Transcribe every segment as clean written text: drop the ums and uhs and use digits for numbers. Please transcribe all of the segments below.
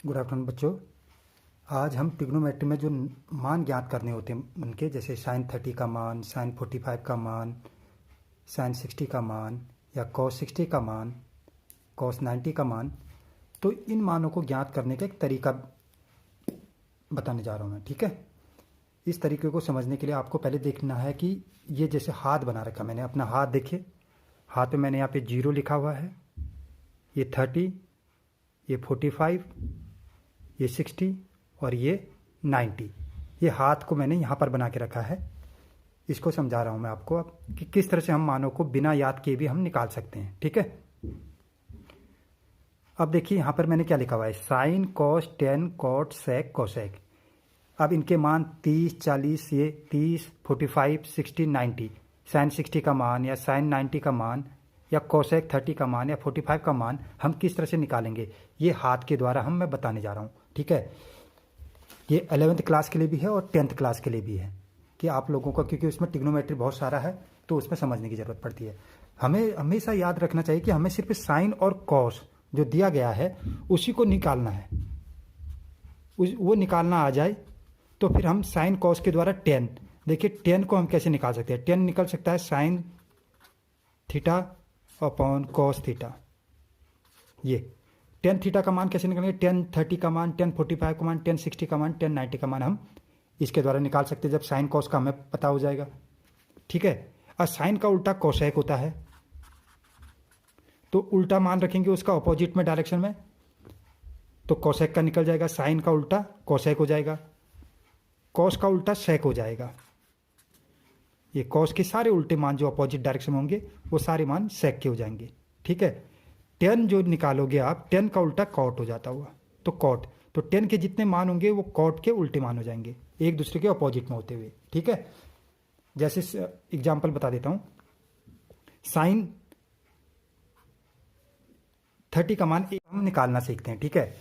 Good afternoon बच्चों। आज हम ट्रिग्नोमेट्री में जो मान ज्ञात करने होते हैं उनके, जैसे साइन 30 का मान, साइन 45 का मान, साइन 60 का मान या कॉस 60 का मान, कॉस 90 का मान, तो इन मानों को ज्ञात करने का एक तरीका बताने जा रहा हूँ मैं। ठीक है, इस तरीके को समझने के लिए आपको पहले देखना है कि ये जैसे हाथ बना रखा मैंने, अपना हाथ देखिए, हाथ पे मैंने यहाँ पे 0 लिखा हुआ है, ये 30, ये 45, ये 60 और ये 90। ये हाथ को मैंने यहाँ पर बना के रखा है। इसको समझा रहा हूँ मैं आपको अब कि किस तरह से हम मानों को बिना याद किए भी हम निकाल सकते हैं। ठीक है, अब देखिए यहाँ पर मैंने क्या लिखा हुआ है, sine cos tan cot sec cosec. अब इनके मान 30, 40, ये 30, 45, 60, 90। साइन 60 का मान या साइन 90 का मान या कोसेक 30 का मान या 45 का मान हम किस तरह से निकालेंगे, ये हाथ के द्वारा मैं बताने जा रहा हूँ। ठीक है, ये 11th क्लास के लिए भी है और 10th क्लास के लिए भी है कि आप लोगों को, क्योंकि उसमें ट्रिग्नोमेट्री बहुत सारा है तो उसमें समझने की ज़रूरत पड़ती है। हमें हमेशा याद रखना चाहिए कि हमें सिर्फ साइन और कॉस जो दिया गया है उसी को निकालना है। वो निकालना आ जाए तो फिर हम साइन कॉस के द्वारा 10, देखिए 10 को हम कैसे निकाल सकते हैं। 10 निकल सकता है sine theta upon cos theta. ये 10 थीटा का मान कैसे निकालेंगे, 10 30 का मान, 10 45 का मान, 10 60 का मान, 10 90 का मान हम इसके द्वारा निकाल सकते हैं जब साइन कॉस का हमें पता हो जाएगा। ठीक है, और साइन का उल्टा कोसेक होता है, तो उल्टा मान रखेंगे उसका अपोजिट में डायरेक्शन में, तो कोसेक का निकल जाएगा, साइन का उल्टा कोसेक हो जाएगा, कॉस का उल्टा सेक हो जाएगा। ये कॉस के सारे उल्टे मान जो अपोजिट डायरेक्शन में होंगे वो सारे मान सेक के हो जाएंगे। ठीक है, 10 जो निकालोगे आप, 10 का उल्टा कॉट हो जाता हुआ, तो कॉट, तो 10 के जितने मान होंगे वो कॉट के उल्टे मान हो जाएंगे, एक दूसरे के अपोजिट में होते हुए। ठीक है, जैसे एग्जाम्पल बता देता हूं, साइन 30 का मान हम निकालना सीखते हैं। ठीक है,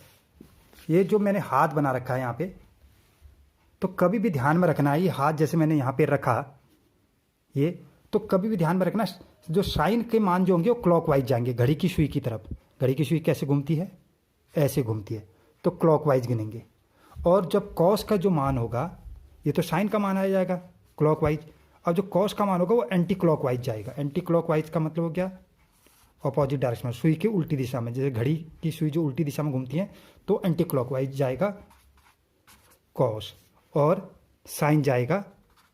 ये जो मैंने हाथ बना रखा है यहाँ पे, तो कभी भी ध्यान में रखना है, ये हाथ जैसे मैंने यहाँ पे रखा ये, तो कभी भी ध्यान में रखना जो साइन के मान जो होंगे वो क्लॉकवाइज जाएंगे, घड़ी की सुई की तरफ। घड़ी की सुई कैसे घूमती है, ऐसे घूमती है, तो क्लॉकवाइज गिनेंगे। और जब कॉस का जो मान होगा, ये तो साइन का मान आ जाएगा क्लॉकवाइज, और जो कॉस का मान होगा वो एंटी क्लॉकवाइज जाएगा। एंटी क्लॉकवाइज का मतलब हो गया अपोजिट डायरेक्शन में, सुई की उल्टी दिशा में, जैसे घड़ी की सुई जो उल्टी दिशा में घूमती है तो एंटी क्लॉकवाइज जाएगा कॉस, और साइन जाएगा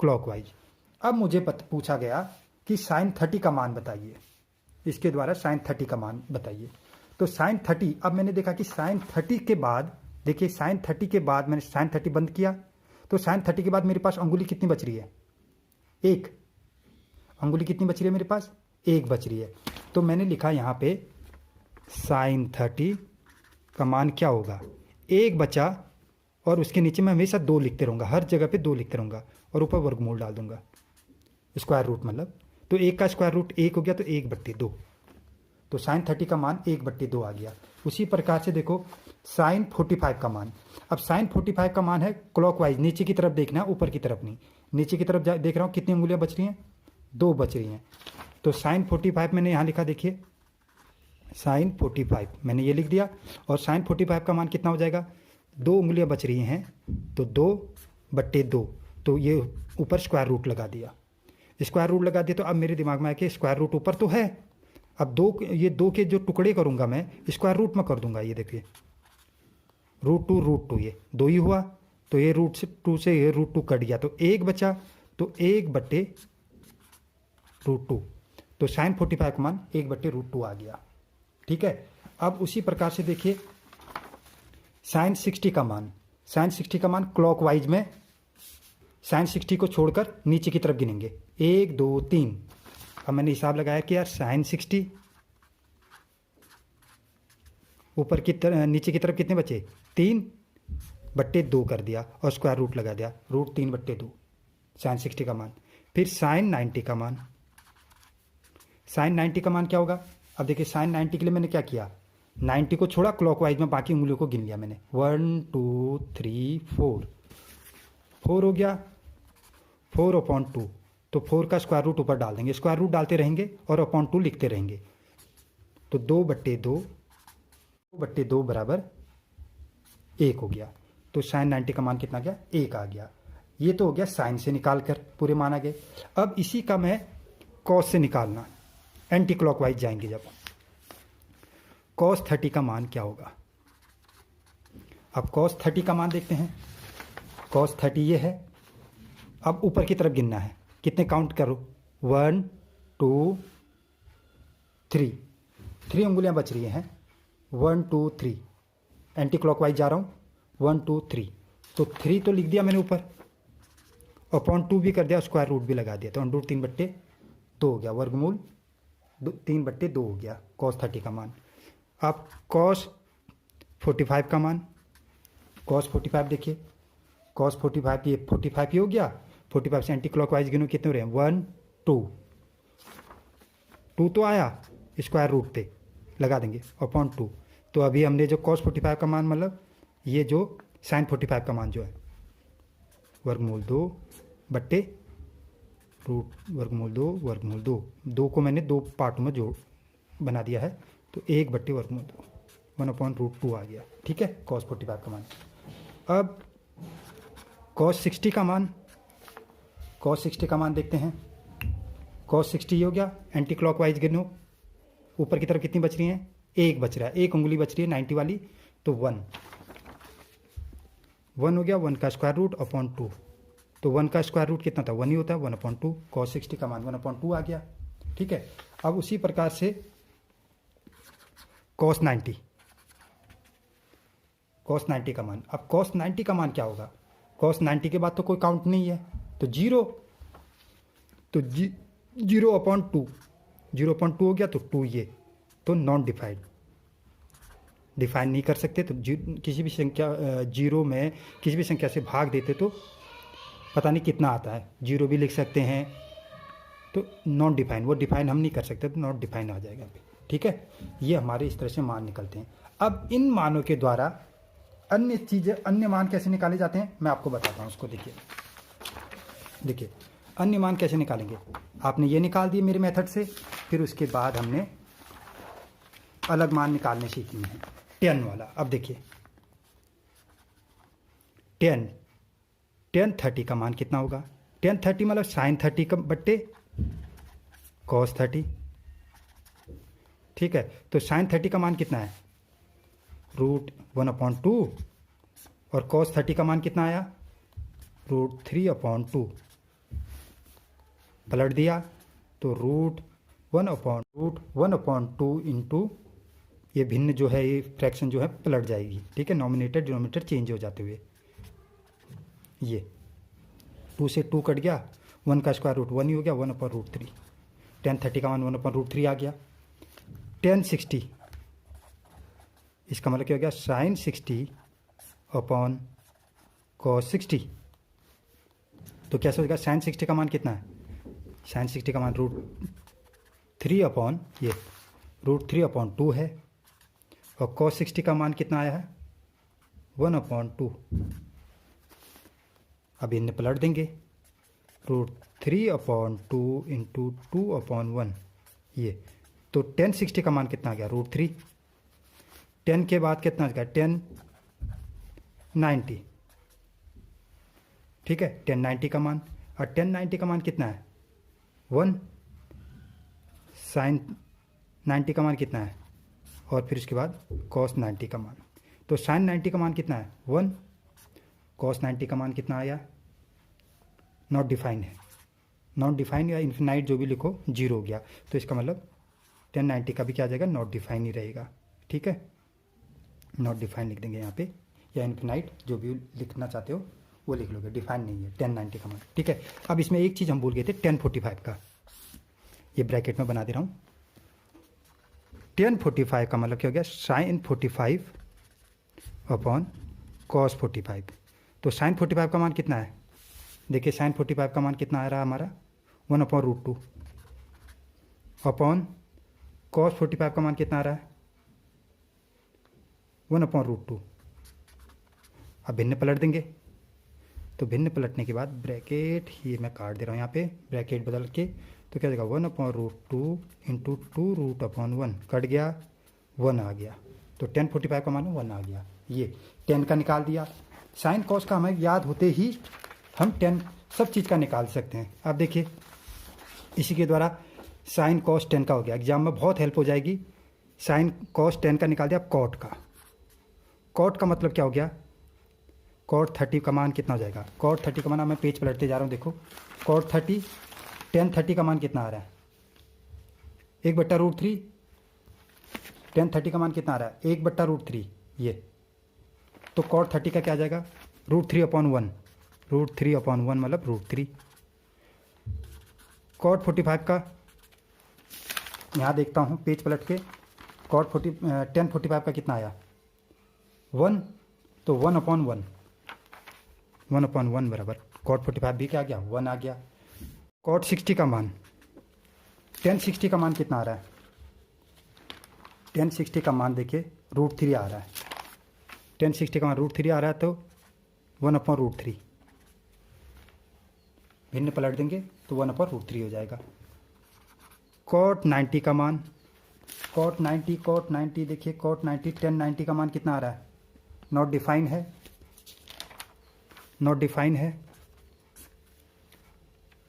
क्लॉकवाइज। अब मुझे पूछा गया कि साइन 30 का मान बताइए, इसके द्वारा साइन 30 का मान बताइए। तो साइन 30, अब मैंने देखा कि साइन 30 के बाद, देखिए साइन 30 के बाद मैंने साइन 30 बंद किया, तो साइन 30 के बाद मेरे पास अंगुली कितनी बच रही है, एक अंगुली कितनी बच रही है मेरे पास, एक बच रही है। तो मैंने लिखा यहाँ पे साइन 30 का मान क्या होगा, एक बचा, और उसके नीचे मैं हमेशा 2 लिखते रहूँगा, हर जगह पे 2 लिखते रहूँगा, और ऊपर वर्गमूल डाल दूंगा, स्क्वायर रूट मतलब, तो 1 का स्क्वायर रूट 1 हो गया, तो 1/2, तो साइन 30 का मान 1/2 आ गया। उसी प्रकार से देखो साइन 45 का मान, अब साइन 45 का मान है क्लॉकवाइज, नीचे की तरफ देखना, ऊपर की तरफ नहीं, नीचे की तरफ देख रहा हूँ, कितनी उंगलियां बच रही हैं, 2 बच रही हैं। तो साइन 45 मैंने यहाँ लिखा, देखिए साइन 45 मैंने ये लिख दिया, और साइन 45 का मान कितना हो जाएगा, 2 उंगलियां बच रही हैं, तो 2/2, तो ये ऊपर स्क्वायर रूट लगा दिया, स्क्वायर रूट लगा दिया। तो अब मेरे दिमाग में आया कि स्क्वायर रूट ऊपर तो है, अब ये 2 के जो टुकड़े करूंगा मैं स्क्वायर रूट में कर दूंगा, ये देखिए √2 ये 2 ही हुआ, तो ये √2 से ये √2 कट गया, तो 1 बचा, तो 1/√2, तो साइन 45 का मान 1/√2 आ गया। ठीक है, अब उसी प्रकार से देखिए साइन 60 का मान, साइन 60 का मान क्लॉकवाइज में साइन 60 को छोड़कर नीचे की तरफ गिनेंगे, 1 2 3। अब मैंने हिसाब लगाया कि यार साइन 60 ऊपर की तरफ, नीचे की तरफ कितने बचे, 3/2 कर दिया, और स्क्वायर रूट लगा दिया, √3/2 साइन 60 का मान। फिर साइन 90 का मान, साइन 90 का मान क्या होगा, अब देखिए साइन 90 के लिए मैंने क्या किया, 90 को छोड़ा, क्लॉकवाइज में बाकी उंगलियों को गिन लिया मैंने, 1 2 3 4 हो गया, 4/2, तो 4 का स्क्वायर रूट ऊपर डाल देंगे, स्क्वायर रूट डालते रहेंगे और अपॉन 2 लिखते रहेंगे, तो 2/2 बराबर 1 हो गया। तो साइन 90 का मान कितना गया, 1 आ गया। ये तो हो गया साइन से निकाल कर पूरे मान आ गए। अब इसी का मैं कॉस से निकालना, एंटी क्लॉकवाइज जाएंगे जब। कॉस 30 का मान क्या होगा, अब कॉस 30 का मान देखते हैं। कॉस 30 ये है। अब ऊपर की तरफ गिनना है, कितने काउंट करो, 1 2 3, 3 उंगलियां बच रही हैं, 1 2 3, एंटी क्लॉकवाइज जा रहा हूँ, 1 2 3। तो 3 तो लिख दिया मैंने ऊपर, अपॉन 2 भी कर दिया, स्क्वायर रूट भी लगा दिया, तो अंडर रूट 3/2 हो गया, वर्गमूल 3/2 हो गया कॉस 30 का मान। अब कॉस 45 का मान, कॉस 45 देखिए, कॉस 45 ये 45 ही हो गया। 45 से एंटी क्लॉकवाइज गिनो कितने हो रहे हैं, 1 2, 2 तो आया, स्क्वायर रूट पे लगा देंगे अपॉन 2। तो अभी हमने जो कॉस 45 का मान, मतलब ये जो साइन 45 का मान जो है, वर्गमूल 2/√, वर्गमूल 2 वर्गमूल 2, 2 को मैंने 2 पार्टों में जोड़ बना दिया है, तो 1/√2, 1/√2 आ गया। ठीक है, कॉस 45 का मान। अब कॉस 60 का मान, कॉस 60 का मान देखते हैं। कॉस 60 ये हो गया, एंटी क्लॉकवाइज गिनो, ऊपर की तरफ कितनी बच रही हैं, 1 बच रहा है, 1 उंगली बच रही है 90 वाली, तो 1 हो गया, 1 का स्क्वायर रूट अपॉन 2। तो 1 का स्क्वायर रूट कितना था, 1 ही होता है, 1/2। कॉस 60 का मान 1/2 आ गया। ठीक है, अब उसी प्रकार से कॉस 90, कॉस 90 का मान। अब कॉस 90 का मान क्या होगा, कॉस 90 के बाद तो कोई काउंट नहीं है, तो 0, तो 0/2, 0/2 हो गया, तो 2 ये, तो नॉन डिफाइंड, डिफाइन नहीं कर सकते। तो किसी भी संख्या 0 में किसी भी संख्या से भाग देते तो पता नहीं कितना आता है, 0 भी लिख सकते हैं, तो नॉन डिफाइन, वो डिफाइन हम नहीं कर सकते, तो नॉट डिफाइन आ जाएगा। ठीक है, ये हमारे इस तरह से मान निकलते हैं। अब इन मानों के द्वारा अन्य चीज़ें, अन्य मान कैसे निकाले जाते हैं मैं आपको बताता हूँ। उसको देखिए अन्य मान कैसे निकालेंगे। आपने ये निकाल दिए मेरे मेथड से, फिर उसके बाद हमने अलग मान निकालने सीखनी है, 10 वाला। अब देखिए 10 30 का मान कितना होगा, 10 30 मतलब साइन 30 का बट्टे कॉस 30। ठीक है, तो साइन 30 का मान कितना है, √1/2, और कॉस 30 का मान कितना आया, √3/2। पलट दिया तो √1/2 इंटू ये भिन्न जो है, ये फ्रैक्शन जो है पलट जाएगी। ठीक है, नॉमिनेटर डिनोमिनेटर चेंज हो जाते हुए, ये 2 से 2 कट गया, 1 का स्क्वायर रूट 1 ही हो गया, 1/√3। 10 30 का मान 1/√3 आ गया। 10 60, इसका मतलब क्या हो गया, साइन 60 अपॉन कॉस 60। तो कैसे हो गया, साइन 60 का मान कितना है, साइन 60 का मान √3 अपॉन ये √3/2 है, और कॉस 60 का मान कितना आया है, 1/2। अब इन्हें पलट देंगे, √3/2 इंटू 2/1, ये तो 10 60 का मान कितना आ गया, √3। 10 के बाद कितना आ गया, 10 90। ठीक है, 10 90 का मान, और 10 90 का मान कितना है, 1। साइन 90 का मान कितना है, और फिर उसके बाद कॉस 90 का मान। तो साइन 90 का मान कितना है, 1। कॉस 90 का मान कितना आया, नॉट डिफाइन है, नॉट डिफाइन या इन्फिनाइट जो भी लिखो 0 हो गया। तो इसका मतलब 10 90 का भी क्या आ जाएगा, नॉट डिफाइन ही रहेगा। ठीक है, नॉट डिफाइन लिख देंगे यहाँ पे, या इन्फिनाइट जो भी लिखना चाहते हो वो लिख लोगे, डिफाइन नहीं है 10 90 का मान। ठीक है, अब इसमें एक चीज़ हम भूल गए थे, 10 45 का, ये ब्रैकेट में बना दे रहा हूँ। 10 45 का मतलब क्या हो गया, साइन 45 अपॉन कॉस 45। तो साइन 45 का मान कितना है, देखिए साइन 45 का मान कितना आ रहा है हमारा, 1/√2 अपॉन कॉस 45 का मान कितना आ रहा है, 1/√2। अब भिन्न पलट देंगे, तो भिन्न पलटने के बाद ब्रैकेट ये मैं काट दे रहा हूँ यहाँ पे, ब्रैकेट बदल के, तो क्या देगा, 1/√2 इंटू 2√1 कट गया, 1 आ गया। तो 10 45 का मान 1 आ गया। ये 10 का निकाल दिया। साइन कॉस का हमें याद होते ही हम 10 सब चीज़ का निकाल सकते हैं। अब देखिए इसी के द्वारा साइन कॉस 10 का हो गया, एग्जाम में बहुत हेल्प हो जाएगी। साइन कॉस 10 का निकाल दिया। कॉट का, कॉट का मतलब क्या हो गया, कॉट 30 का मान कितना हो जाएगा, कॉट 30 का मान, मैं पेज पलटते जा रहा हूँ, देखो कॉट 30, टेन 30 का मान कितना आ रहा है, 1/√3। टेन 30 का मान कितना आ रहा है, 1/√3 ये। तो कॉट 30 का क्या आ जाएगा, √3/1, √3/1 मतलब √3। कॉट 45 का यहाँ देखता हूँ पेज पलट के, कॉट 10 45 का कितना आया, 1, तो 1/1, 1/1 बराबर कॉट 45 भी क्या आ गया, 1 आ गया। कॉट 60 का मान, 10 60 का मान कितना आ रहा है, 10 60 का मान देखिए √3 आ रहा है, 10 60 का मान √3 आ रहा है, तो 1/√3 भिन्न पलट देंगे तो 1/√3 हो जाएगा। कॉट 90 का मान, कॉट 90 देखिए, कॉट 90 10 90 का मान कितना आ रहा है, नॉट डिफाइन है, नॉट डिफाइन है,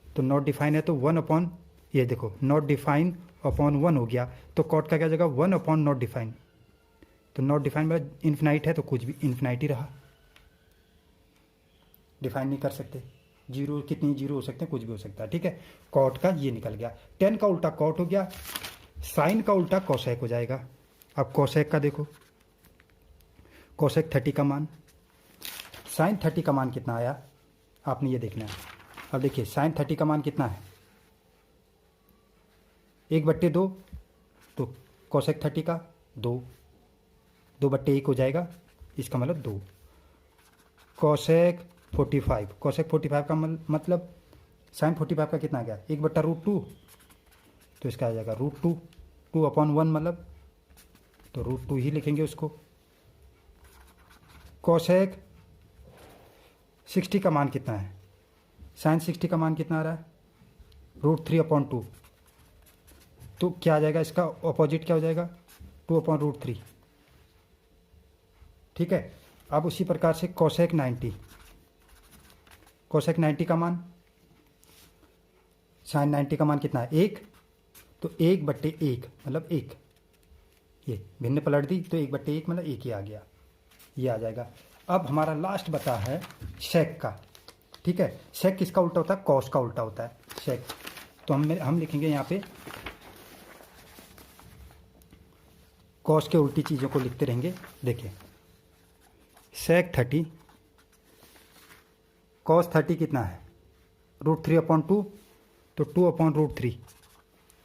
तो नॉट डिफाइन है तो 1 ये देखो नॉट डिफाइन अपॉन 1 हो गया, तो कॉट का क्या जगह 1 नॉट डिफाइन, तो नॉट डिफाइन में इन्फिनाइट है तो कुछ भी इन्फिनाइट ही रहा, डिफाइन नहीं कर सकते, जीरो कितनी जीरो हो सकते हैं, कुछ भी हो सकता है, ठीक है। कॉट का ये निकल गया, 10 का उल्टा कॉट हो गया, साइन का उल्टा कोसेक हो जाएगा। अब कोसेक का देखो, कोसेक 30 का मान, साइन 30 का मान कितना आया आपने ये देखना है। अब देखिए साइन 30 का मान कितना है, 1/2, तो कोसेक 30 का 2/1 हो जाएगा, इसका मतलब 2। कोसेक 45, कोसेक 45 का मतलब साइन 45 का कितना आ गया, 1/√2, तो इसका आ जाएगा √2, 2/1 मतलब, तो √2 ही लिखेंगे उसको। कोसेक 60 का मान कितना है, साइन 60 का मान कितना आ रहा है, √3/2, तो क्या आ जाएगा, इसका ऑपोजिट क्या हो जाएगा, 2/√3, ठीक है। अब उसी प्रकार से कोसेक 90, कोसेक 90 का मान, साइन 90 का मान कितना है, 1, तो 1/1 मतलब 1, ये भिन्न पलट दी तो 1/1 मतलब 1 ही आ गया, ये आ जाएगा। अब हमारा लास्ट बता है सेक का, ठीक है। सेक किसका उल्टा होता है, कॉस का उल्टा होता है सेक, तो हम लिखेंगे यहाँ पे कॉस के उल्टी चीज़ों को लिखते रहेंगे। देखिए सेक 30, कॉस 30 कितना है, √3/2, तो 2/√3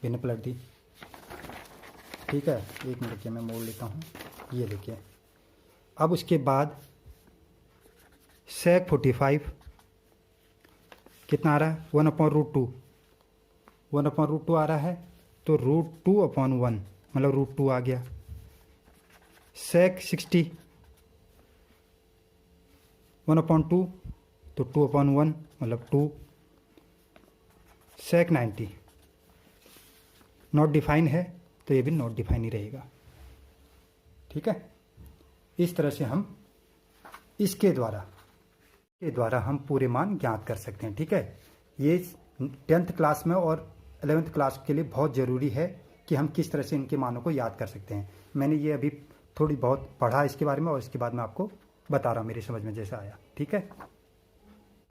भिन्न पलट दी, ठीक है। एक मिनट के मैं मोड़ लेता हूँ, ये देखिए। अब उसके बाद सेक 45 कितना आ रहा है, 1/√2, 1/√2 आ रहा है, तो √2/1 मतलब √2 आ गया। सेक 60 1/2, तो 2/1 मतलब 2। सेक 90 नॉट डिफाइन है, तो ये भी नॉट डिफाइन ही रहेगा, ठीक है। इस तरह से हम इसके द्वारा हम पूरे मान ज्ञात कर सकते हैं, ठीक है। ये 10th क्लास में और 11th क्लास के लिए बहुत ज़रूरी है कि हम किस तरह से इनके मानों को याद कर सकते हैं। मैंने ये अभी थोड़ी बहुत पढ़ा इसके बारे में, और इसके बाद मैं आपको बता रहा हूँ मेरी समझ में जैसा आया, ठीक है।